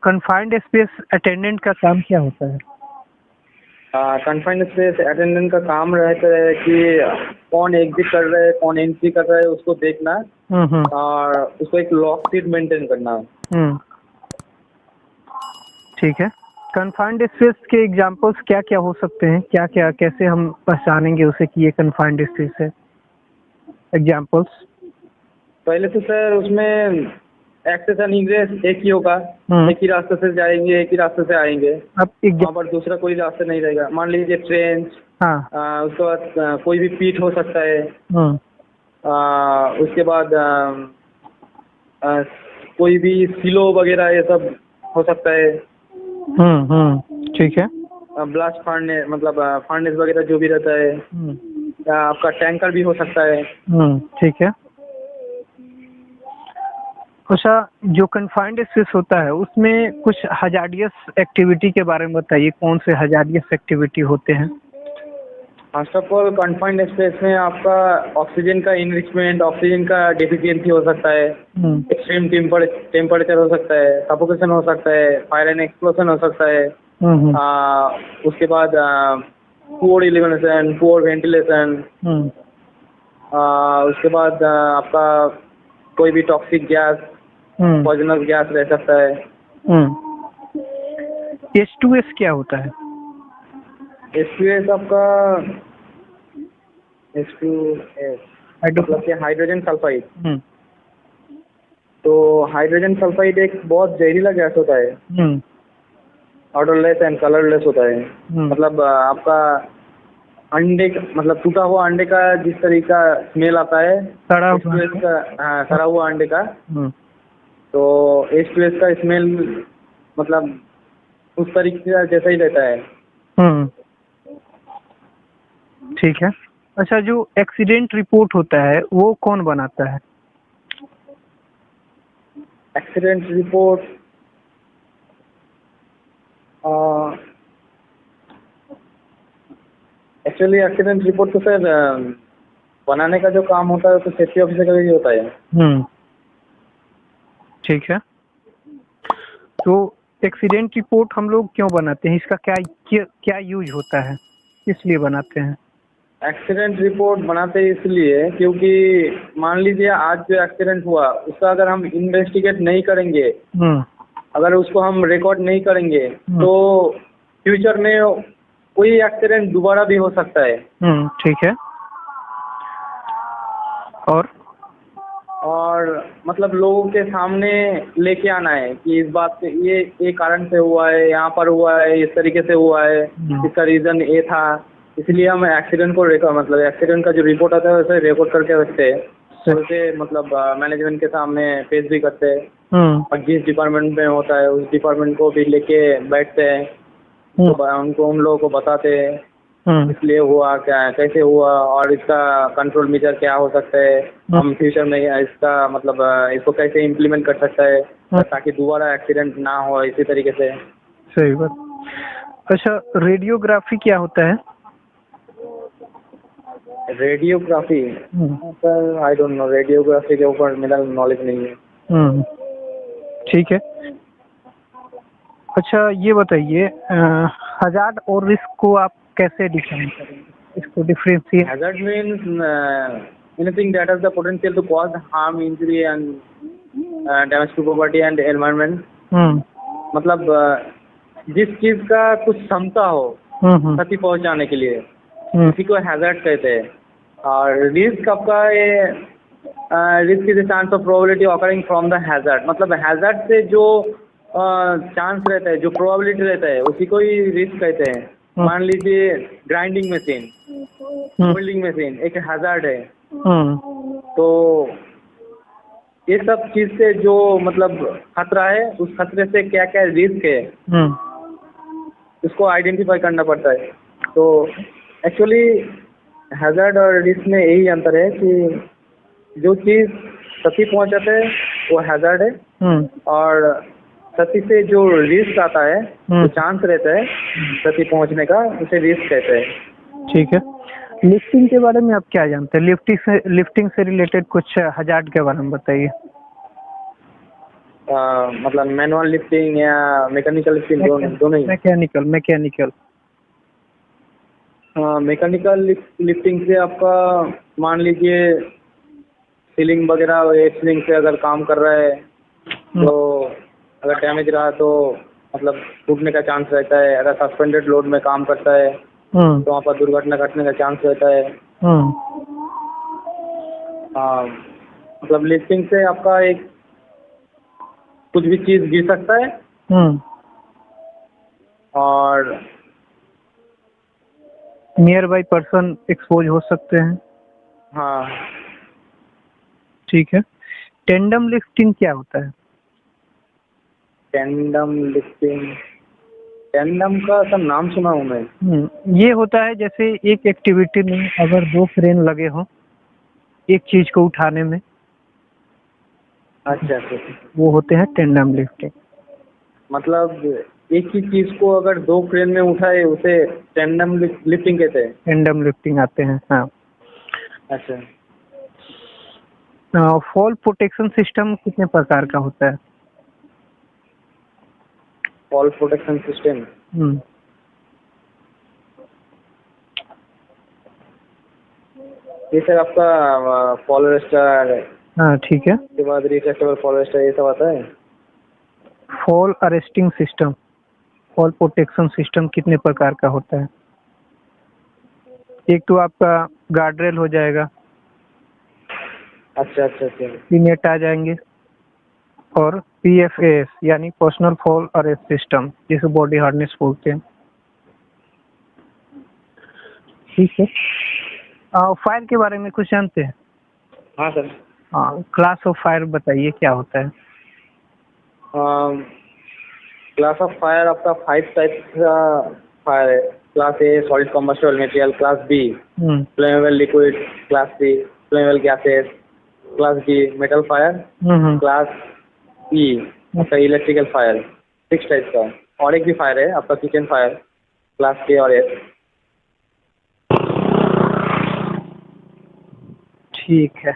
Confined space attendant का काम क्या होता है? कन्फाइंड स्पेस अटेंडेंट का काम रहता है कि कौन एग्जिट कर रहा है, कौन एंट्री कर रहा है, उसको देखना और उसको एक लॉक सीट मेंटेन करना। ठीक है। कन्फाइंड स्पेस के एग्जांपल्स क्या क्या हो सकते हैं? क्या क्या कैसे हम पहचानेंगे उसे कि ये कन्फाइंड स्पेस है? एग्जांपल्स। पहले तो सर उसमें एक्सेस एंड इग्रेस एक ही होगा, एक ही रास्ते से जाएंगे, एक ही रास्ते से आएंगे। अब वहाँ पर दूसरा कोई रास्ता नहीं रहेगा। मान लीजिए ट्रेन, उसके बाद कोई भी पीठ हो सकता है। उसके बाद कोई भी सिलो वगैरह ये सब हो सकता है। ठीक है। ब्लास्ट फार्नेस मतलब फार्नेस वगैरह जो भी रहता है, आपका टैंकर भी हो सकता है। ठीक है। अच्छा, जो कन्फाइंड स्पेस होता है उसमें कुछ हजार्डियस एक्टिविटी के बारे में बताइए। कौन से हजार्डियस एक्टिविटी होते हैं? First of all confined space में आपका ऑक्सीजन का इनरिचमेंट, ऑक्सीजन का डेफिशिएंसी हो सकता है, एक्सट्रीम टेम्परेचर हो सकता है, सफोकेशन हो सकता है, फायर एंड एक्सप्लोजन हो सकता है। उसके बाद पुअर इल्यूमिनेशन, पुअर वेंटिलेशन। उसके बाद आपका कोई भी टॉक्सिक गैस, पॉइजनस गैस रह सकता है। H2S क्या होता है? H2S आपका H2S मतलब कि हाइड्रोजन सल्फाइड। तो हाइड्रोजन सल्फाइड एक बहुत जहरीला गैस होता है, ऑडरलेस एंड कलरलेस होता है। मतलब आपका अंडे मतलब टूटा हुआ अंडे का जिस तरीके का स्मेल आता है, H2S का, सड़ा हुआ अंडे का, तो H2S का स्मेल मतलब उस तरीके का जैसा ही रहता है। ठीक है। अच्छा, जो एक्सीडेंट रिपोर्ट होता है वो कौन बनाता है? Accident report actually accident report तो सर बनाने का जो काम होता है तो सेफ्टी ऑफिसर का भी होता है। ठीक है। तो एक्सीडेंट रिपोर्ट हम लोग क्यों बनाते हैं? इसका क्या यूज होता है? किस लिए बनाते हैं? एक्सीडेंट रिपोर्ट बनाते इसलिए क्योंकि मान लीजिए आज जो एक्सीडेंट हुआ उसका अगर हम इन्वेस्टिगेट नहीं करेंगे, अगर उसको हम रिकॉर्ड नहीं करेंगे तो फ्यूचर में कोई एक्सीडेंट दोबारा भी हो सकता है। ठीक है। और मतलब लोगों के सामने लेके आना है कि इस बात से ये कारण से हुआ है, यहाँ पर हुआ है, इस तरीके से हुआ है, इसका रीजन ये था। इसलिए हम एक्सीडेंट को मतलब एक्सीडेंट का जो रिपोर्ट आता है वैसे रिकॉर्ड करके रखते हैं, उसे मतलब मैनेजमेंट के सामने पेश भी करते हैं। और जिस डिपार्टमेंट में होता है उस डिपार्टमेंट को भी लेके बैठते हैं, तो उनको उन लोगों को बताते हैं इसलिए हुआ, क्या कैसे हुआ और इसका कंट्रोल मेजर क्या हो सकता है, हम फ्यूचर में इसका मतलब इसको कैसे इम्प्लीमेंट कर सकता है ताकि दोबारा एक्सीडेंट ना हो इसी तरीके से। सही बात। अच्छा, रेडियोग्राफी क्या होता है? Radiography sir I don't know, radiography के ऊपर मेरा नॉलेज नहीं है। ठीक है। अच्छा, ये बताइए हजार्ड और रिस्क को आप कैसे डिफाइन करेंगे? इसको differentiate. Hazard means anything that has the potential to cause harm, injury and damage to property and environment। मतलब जिस चीज का कुछ क्षमता हो क्षति पहुंचाने के लिए उसी को हैजर्ड कहते हैं। और रिस्क आपका ये risk is the chance of probability occurring from the hazard. मतलब हैजर्ड से जो चांस रहता है, जो प्रोबेबिलिटी रहता है उसी को ही रिस्क कहते हैं। मान लीजिए ग्राइंडिंग मशीन, मोल्डिंग मशीन एक हैजर्ड है। तो ये सब चीज से जो मतलब खतरा है, उस खतरे से क्या क्या रिस्क है उसको आइडेंटिफाई करना पड़ता है। तो एक्चुअली हैजर्ड और रिस्क में यही अंतर है कि जो चीज क्षति पहुंचाता है वो हैजर्ड है और क्षति से जो रिस्क आता है, जो चांस रहता है क्षति पहुंचने का, उसे रिस्क कहते हैं। ठीक है। लिफ्टिंग के बारे में आप क्या जानते हैं? लिफ्टिंग से रिलेटेड कुछ हजार्ड के बारे में बताइए। मतलब मैनुअल लिफ्टिंग या मैकेनिकल लिफ्टिंग दोनों ही? Mechanical mechanical. मैकेनिकल लिफ्टिंग से आपका मान लीजिए सीलिंग वगैरह सीलिंग से अगर काम कर रहा है तो अगर डैमेज रहा तो मतलब टूटने का चांस रहता है। अगर सस्पेंडेड लोड में काम करता है तो वहाँ पर दुर्घटना घटने का चांस रहता है। हाँ, मतलब लिफ्टिंग से आपका एक कुछ भी चीज़ गिर सकता है और नियर बाई पर्सन एक्सपोज हो सकते हैं। हाँ। ठीक है। टेंडम लिफ्टिंग क्या होता है? टेंडम लिफ्टिंग, टेंडम का सब नाम सुना हूँ मैं। ये होता है जैसे एक एक्टिविटी में अगर 2 क्रेन लगे हों एक चीज को उठाने में। अच्छा। वो होते हैं टेंडम लिफ्टिंग। मतलब एक ही चीज को अगर 2 क्रेन में उठाए उसे टेंडम लिफ्टिंग कहते हैं। टेंडम लिफ्टिंग आते हैं, हाँ। अच्छा। फॉल प्रोटेक्शन सिस्टम कितने प्रकार का होता है? फॉल प्रोटेक्शन सिस्टम, ये सर आपका फॉल अरेस्टर। हाँ ठीक है। उसके बाद रिट्रैक्टेबल फॉल अरेस्टर ये सब आता है। Fall arresting system, fall protection system कितने प्रकार का होता है? एक तो आपका गार्डरेल हो जाएगा। अच्छा। नेट आ जाएंगे और PFAS यानी पर्सनल फॉल अरेस्ट सिस्टम जिसे बॉडी हार्नेस बोलते हैं। ठीक है। फायर के बारे में कुछ जानते हैं? हाँ सर। हाँ, क्लास ऑफ फायर बताइए क्या होता है? क्लास ऑफ फायर आपका 5 टाइप का फायर है। Class A solid combustible material, class B flammable liquid, class C flammable gases, class D metal fire, class E आपका इलेक्ट्रिकल फायर। 6 टाइप का। और एक भी फायर है आपका किचन फायर, क्लास के और एफ। ठीक है।